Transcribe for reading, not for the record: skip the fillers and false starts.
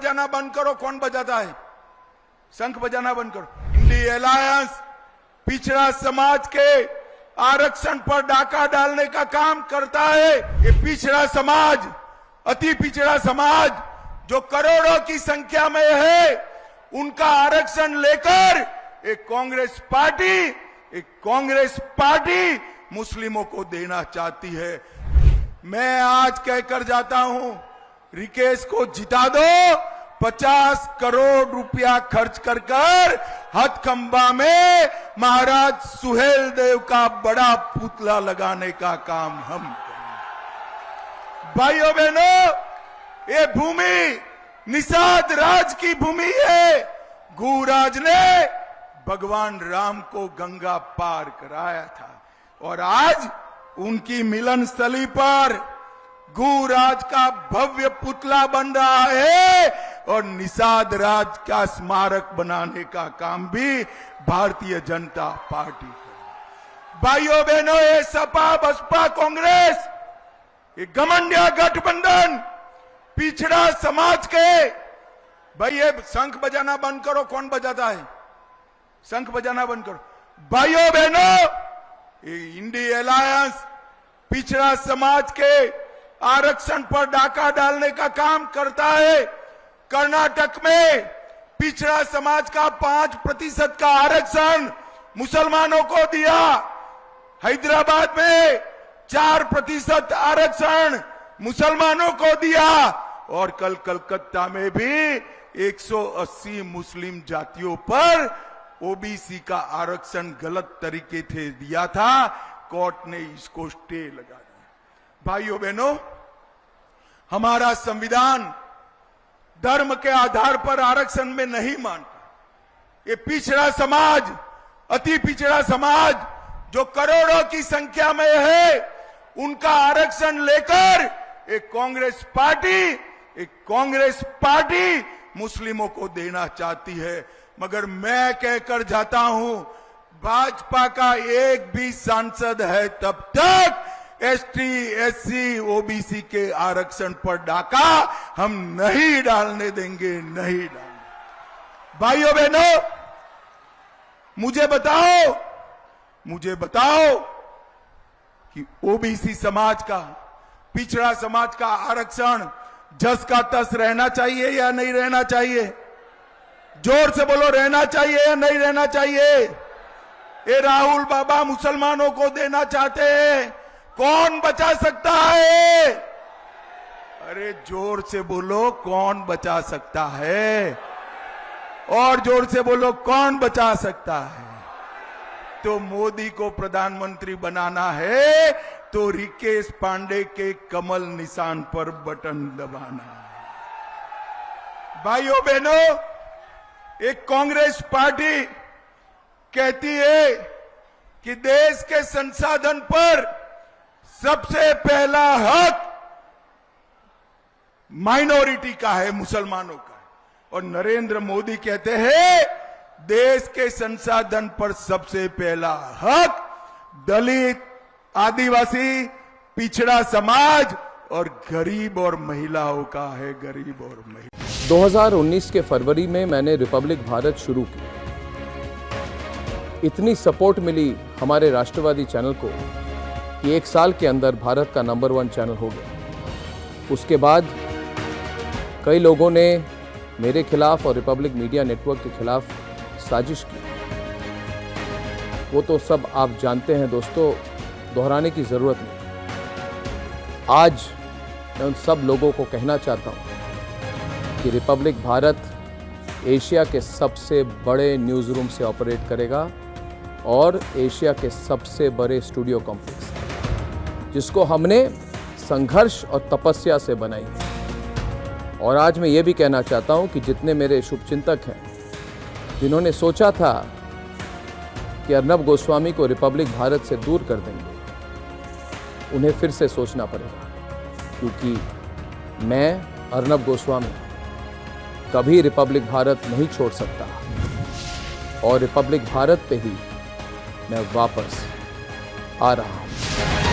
बजाना बंद करो। कौन बजाता है? शंख बजाना बंद करो। इंडिया अलायंस पिछड़ा समाज के आरक्षण पर डाका डालने का काम करता है। ये पिछड़ा समाज, अति पिछड़ा समाज जो करोड़ों की संख्या में है, उनका आरक्षण लेकर एक कांग्रेस पार्टी मुस्लिमों को देना चाहती है। मैं आज कहकर जाता हूं, रिकेश को जिता दो। 50 करोड़ रुपया खर्च कर हथखंबा में महाराज सुहेल देव का बड़ा पुतला लगाने का काम हम करेंगे। भाइयों बहनों, ये भूमि निषाद राज की भूमि है। गुराज ने भगवान राम को गंगा पार कराया था और आज उनकी मिलन स्थली पर गुराज का भव्य पुतला बन रहा है और निषाद राज का स्मारक बनाने का काम भी भारतीय जनता पार्टी करेगी। भाइयों बहनों, ये सपा बसपा कांग्रेस, ये घमंडिया गठबंधन पिछड़ा समाज के, भाई ये शंख बजाना बंद करो। कौन बजाता है? शंख बजाना बंद करो। भाइयों बहनों, ये इंडिया अलायंस पिछड़ा समाज के आरक्षण पर डाका डालने का काम करता है। कर्नाटक में पिछड़ा समाज का 5% का आरक्षण मुसलमानों को दिया। हैदराबाद में 4% आरक्षण मुसलमानों को दिया और कल कलकत्ता में भी 180 मुस्लिम जातियों पर ओबीसी का आरक्षण गलत तरीके से दिया था। कोर्ट ने इसको स्टे लगा दिया। भाइयों बहनों, हमारा संविधान धर्म के आधार पर आरक्षण में नहीं मानता। ये पिछड़ा समाज, अति पिछड़ा समाज जो करोड़ों की संख्या में है, उनका आरक्षण लेकर एक कांग्रेस पार्टी मुस्लिमों को देना चाहती है। मगर मैं कहकर जाता हूं, भाजपा का एक भी सांसद है तब तक एसटी, एससी, ओबीसी के आरक्षण पर डाका हम नहीं डालने देंगे, नहीं डालने। भाइयों बहनों, मुझे बताओ कि ओबीसी समाज का, पिछड़ा समाज का आरक्षण जस का तस रहना चाहिए या नहीं रहना चाहिए? जोर से बोलो, रहना चाहिए या नहीं रहना चाहिए? ये राहुल बाबा मुसलमानों को देना चाहते हैं, कौन बचा सकता है? अरे जोर से बोलो, कौन बचा सकता है? और जोर से बोलो, कौन बचा सकता है? तो मोदी को प्रधानमंत्री बनाना है तो रिकेश पांडे के कमल निशान पर बटन दबाना है। भाइयों बहनों, एक कांग्रेस पार्टी कहती है कि देश के संसाधन पर सबसे पहला हक माइनॉरिटी का है, मुसलमानों का है। और नरेंद्र मोदी कहते हैं देश के संसाधन पर सबसे पहला हक दलित, आदिवासी, पिछड़ा समाज और गरीब और महिलाओं का है, गरीब और महिला। 2019 के फरवरी में मैंने रिपब्लिक भारत शुरू की। इतनी सपोर्ट मिली हमारे राष्ट्रवादी चैनल को कि 1 साल के अंदर भारत का नंबर 1 चैनल हो गया। उसके बाद कई लोगों ने मेरे खिलाफ और रिपब्लिक मीडिया नेटवर्क के खिलाफ साजिश की। वो तो सब आप जानते हैं दोस्तों, दोहराने की ज़रूरत नहीं। आज मैं उन सब लोगों को कहना चाहता हूँ कि रिपब्लिक भारत एशिया के सबसे बड़े न्यूज़ रूम से ऑपरेट करेगा और एशिया के सबसे बड़े स्टूडियो कॉम्प्लेक्स, जिसको हमने संघर्ष और तपस्या से बनाई। और आज मैं ये भी कहना चाहता हूँ कि जितने मेरे शुभचिंतक हैं, जिन्होंने सोचा था कि अर्नब गोस्वामी को रिपब्लिक भारत से दूर कर देंगे, उन्हें फिर से सोचना पड़ेगा, क्योंकि मैं अर्नब गोस्वामी कभी रिपब्लिक भारत नहीं छोड़ सकता और रिपब्लिक भारत पे ही मैं वापस आ रहा हूँ।